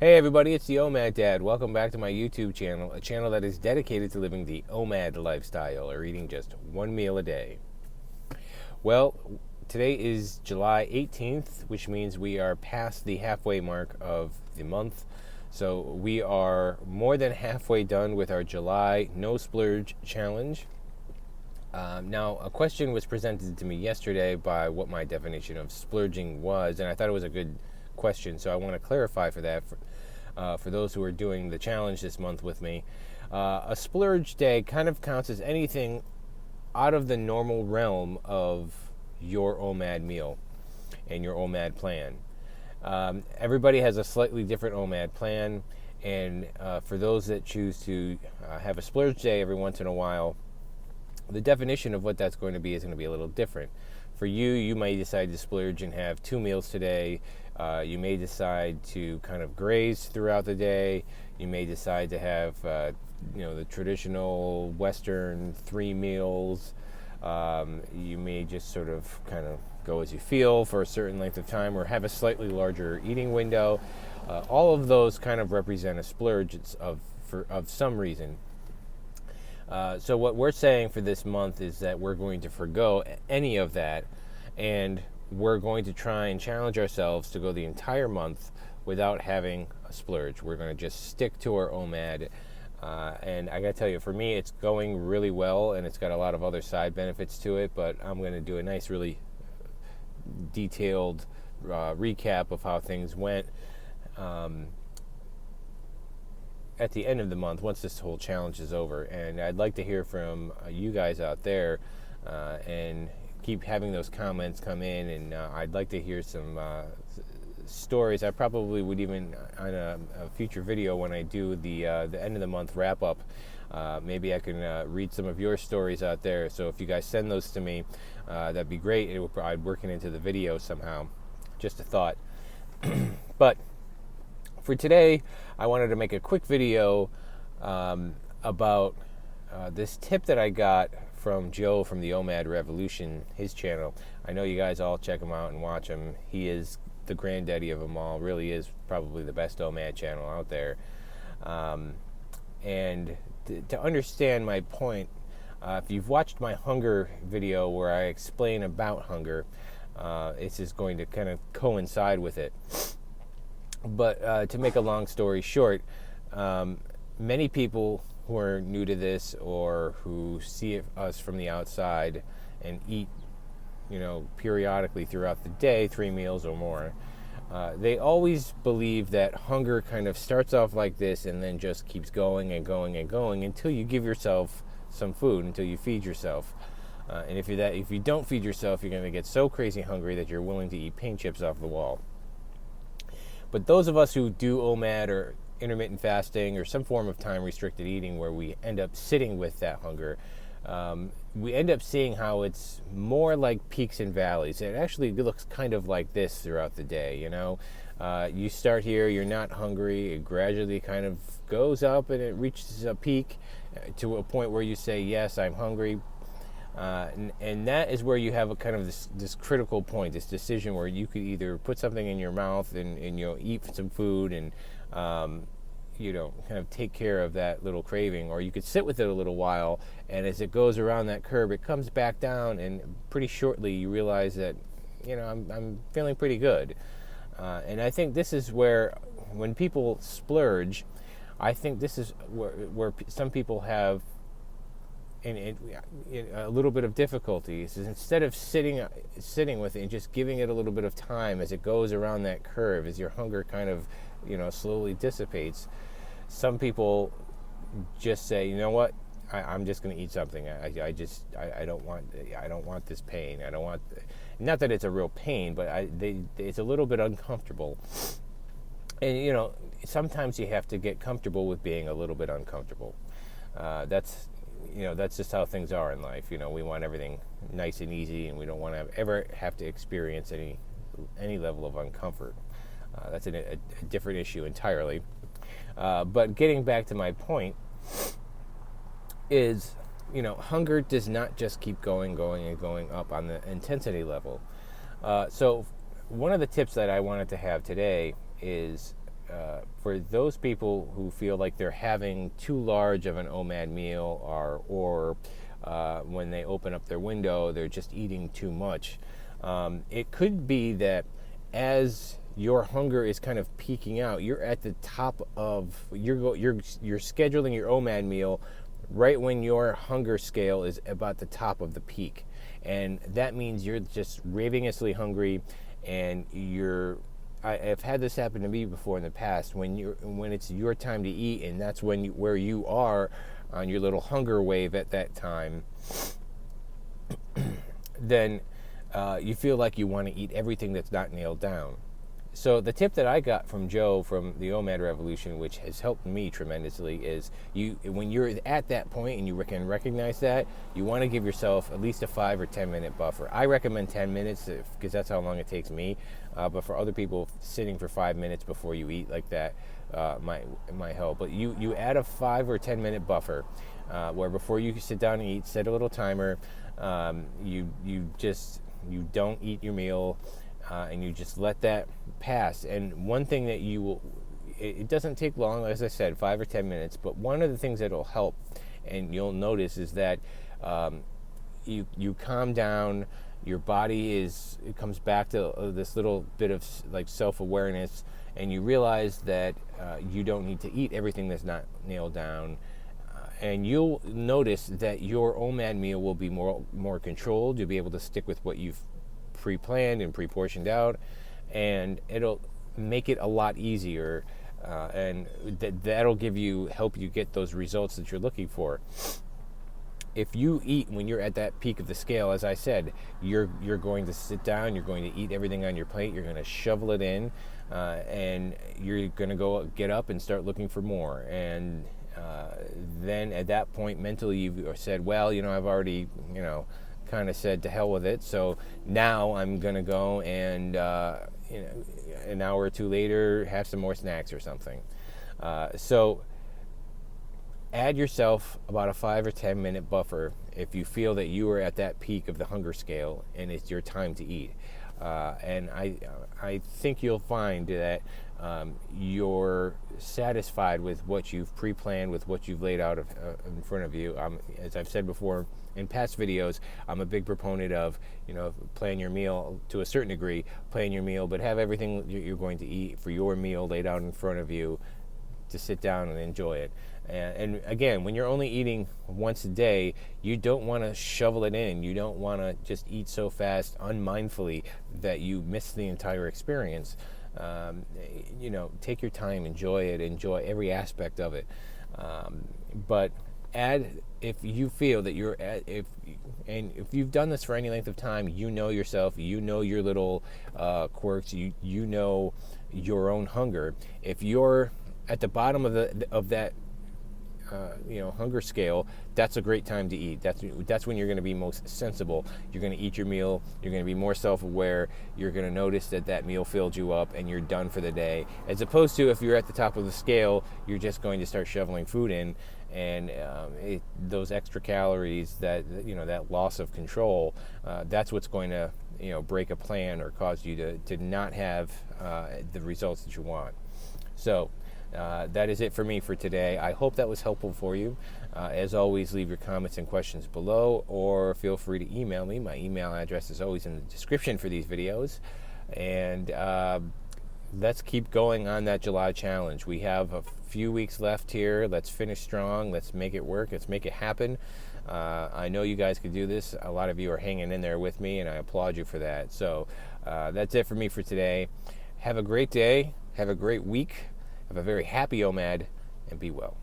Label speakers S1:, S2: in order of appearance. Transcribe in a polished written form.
S1: Hey everybody, it's the OMAD Dad. Welcome back to my YouTube channel, a channel that is dedicated to living the OMAD lifestyle, or eating just one meal a day. Well, today is July 18th, which means we are past the halfway mark of the month. So we are more than halfway done with our July No Splurge Challenge. Now, a question was presented to me yesterday by what my definition of splurging was, and I thought it was a good question, so I want to clarify for that for those who are doing the challenge this month with me. A splurge day kind of counts as anything out of the normal realm of your OMAD meal and your OMAD plan. Everybody has a slightly different OMAD plan, and for those that choose to have a splurge day every once in a while, the definition of what that's going to be is going to be a little different. For you, you may decide to splurge and have 2 meals today. You may decide to kind of graze throughout the day. You may decide to have, the traditional Western 3 meals. You may just sort of kind of go as you feel for a certain length of time, or have a slightly larger eating window. All of those kind of represent a splurge of some reason. So what we're saying for this month is that we're going to forgo any of that, and we're going to try and challenge ourselves to go the entire month without having a splurge. We're going to just stick to our OMAD. And I got to tell you, for me, it's going really well, and it's got a lot of other side benefits to it, but I'm going to do a nice, really detailed recap of how things went at the end of the month, once this whole challenge is over. And I'd like to hear from you guys out there, and keep having those comments come in, and I'd like to hear some stories. I probably would even, on a future video when I do the end of the month wrap up, maybe I can read some of your stories out there. So if you guys send those to me, that'd be great. I'd work it into the video somehow. Just a thought. But for today, I wanted to make a quick video about this tip that I got from Joe from the OMAD Revolution, his channel. I know you guys all check him out and watch him. He is the granddaddy of them all, really is probably the best OMAD channel out there. And to understand my point, if you've watched my hunger video where I explain about hunger, it's just going to kind of coincide with it. But to make a long story short, many people who are new to this, or who see us from the outside and eat, periodically throughout the day, 3 meals or more, they always believe that hunger kind of starts off like this and then just keeps going and going and going until you give yourself some food, until you feed yourself. And if you don't feed yourself, you're going to get so crazy hungry that you're willing to eat paint chips off the wall. But those of us who do OMAD or intermittent fasting or some form of time-restricted eating where we end up sitting with that hunger, we end up seeing how it's more like peaks and valleys. It actually looks kind of like this throughout the day, You start here, you're not hungry, it gradually kind of goes up and it reaches a peak to a point where you say, yes, I'm hungry. And that is where you have a kind of this critical point, this decision where you could either put something in your mouth and eat some food and kind of take care of that little craving, or you could sit with it a little while, and as it goes around that curve, it comes back down, and pretty shortly you realize that I'm feeling pretty good. And I think this is where, when people splurge, I think this is where some people have a little bit of difficulty. Is instead of sitting with it and just giving it a little bit of time as it goes around that curve, as your hunger kind of slowly dissipates, some people just say, you know what, I'm just going to eat something. I don't want this pain. I don't want, not that it's a real pain, but it's a little bit uncomfortable. And sometimes you have to get comfortable with being a little bit uncomfortable. That's just how things are in life. We want everything nice and easy, and we don't want to ever have to experience any level of uncomfort. That's a different issue entirely. But getting back to my point is, hunger does not just keep going and going up on the intensity level. So one of the tips that I wanted to have today is for those people who feel like they're having too large of an OMAD meal, or when they open up their window, they're just eating too much. It could be that as your hunger is kind of peaking out, you're at the top of you're scheduling your OMAD meal right when your hunger scale is about the top of the peak, and that means you're just ravenously hungry, and I've had this happen to me before in the past when it's your time to eat, and that's where you are on your little hunger wave at that time. Then you feel like you want to eat everything that's not nailed down. So the tip that I got from Joe from the OMAD Revolution, which has helped me tremendously, is when you're at that point and you can recognize that, you want to give yourself at least a 5 or 10 minute buffer. I recommend 10 minutes because that's how long it takes me. But for other people, sitting for 5 minutes before you eat like that might help. But you add a 5 or 10 minute buffer where before you sit down and eat, set a little timer. You don't eat your meal. And you just let that pass. And one thing that it doesn't take long, as I said, 5 or 10 minutes, but one of the things that'll help, and you'll notice, is that you calm down, your body it comes back to this little bit of like self-awareness, and you realize that you don't need to eat everything that's not nailed down. And you'll notice that your OMAD meal will be more controlled. You'll be able to stick with what you've pre-planned and pre-portioned out, and it'll make it a lot easier, and that'll help you get those results that you're looking for. If you eat when you're at that peak of the scale, as I said, you're going to sit down, you're going to eat everything on your plate, you're going to shovel it in, and you're going to go get up and start looking for more. And then at that point, mentally, you've said, well, I've already, kind of said to hell with it, so now I'm gonna go and an hour or two later have some more snacks or something. So add yourself about a 5 or 10 minute buffer if you feel that you are at that peak of the hunger scale and it's your time to eat. And I think you'll find that you're satisfied with what you've pre-planned, with what you've laid out in front of you. As I've said before in past videos, I'm a big proponent of, plan your meal to a certain degree, plan your meal, but have everything you're going to eat for your meal laid out in front of you to sit down and enjoy it. And again, when you're only eating once a day, you don't want to shovel it in. You don't want to just eat so fast unmindfully that you miss the entire experience. Take your time, enjoy it, enjoy every aspect of it. But if you feel that if you've done this for any length of time, you know yourself, you know your little quirks, you know your own hunger. If you're at the bottom of that hunger scale, that's a great time to eat. That's when you're going to be most sensible. You're going to eat your meal. You're going to be more self-aware. You're going to notice that meal filled you up and you're done for the day. As opposed to if you're at the top of the scale, you're just going to start shoveling food in, and those extra calories, that loss of control, that's what's going to break a plan or cause you to not have the results that you want. So that is it for me for today. I hope that was helpful for you. As always, leave your comments and questions below, or feel free to email me. My email address is always in the description for these videos. And let's keep going on that July challenge. We have a few weeks left here. Let's finish strong. Let's make it work. Let's make it happen. I know you guys could do this. A lot of you are hanging in there with me, and I applaud you for that. So that's it for me for today. Have a great day. Have a great week. Have a very happy OMAD, and be well.